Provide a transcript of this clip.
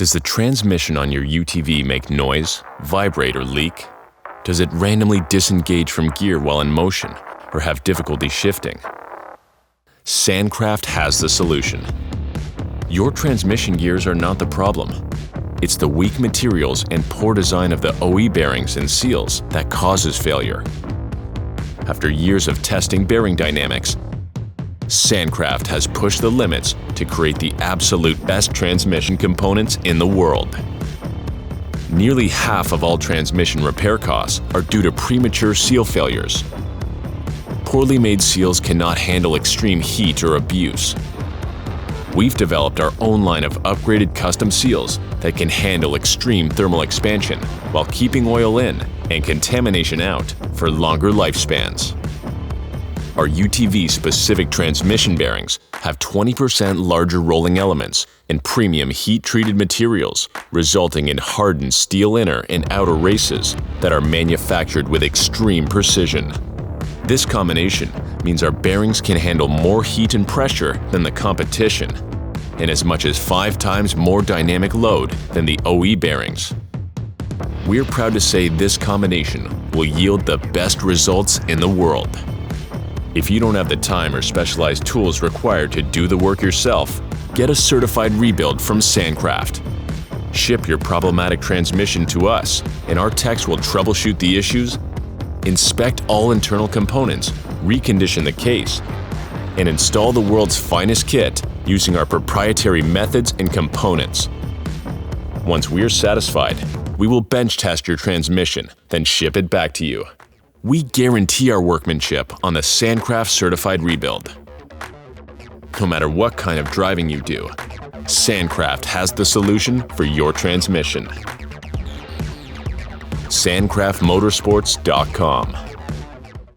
Does the transmission on your UTV make noise, vibrate, or leak? Does it randomly disengage from gear while in motion or have difficulty shifting? SANDCRAFT has the solution. Your transmission gears are not the problem. It's the weak materials and poor design of the OE bearings and seals that causes failure. After years of testing bearing dynamics, SANDCRAFT has pushed the limits to create the absolute best transmission components in the world. Nearly half of all transmission repair costs are due to premature seal failures. Poorly made seals cannot handle extreme heat or abuse. We've developed our own line of upgraded custom seals that can handle extreme thermal expansion while keeping oil in and contamination out for longer lifespans. Our UTV-specific transmission bearings have 20% larger rolling elements and premium heat-treated materials, resulting in hardened steel inner and outer races that are manufactured with extreme precision. This combination means our bearings can handle more heat and pressure than the competition, and as much as 5 times more dynamic load than the OE bearings. We're proud to say this combination will yield the best results in the world. If you don't have the time or specialized tools required to do the work yourself, get a certified rebuild from SANDCRAFT. Ship your problematic transmission to us, and our techs will troubleshoot the issues, inspect all internal components, recondition the case, and install the world's finest kit using our proprietary methods and components. Once we're satisfied, we will bench test your transmission, then ship it back to you. We guarantee our workmanship on the SANDCRAFT certified rebuild. No matter what kind of driving you do, SANDCRAFT has the solution for your transmission. SANDCRAFTmotorsports.com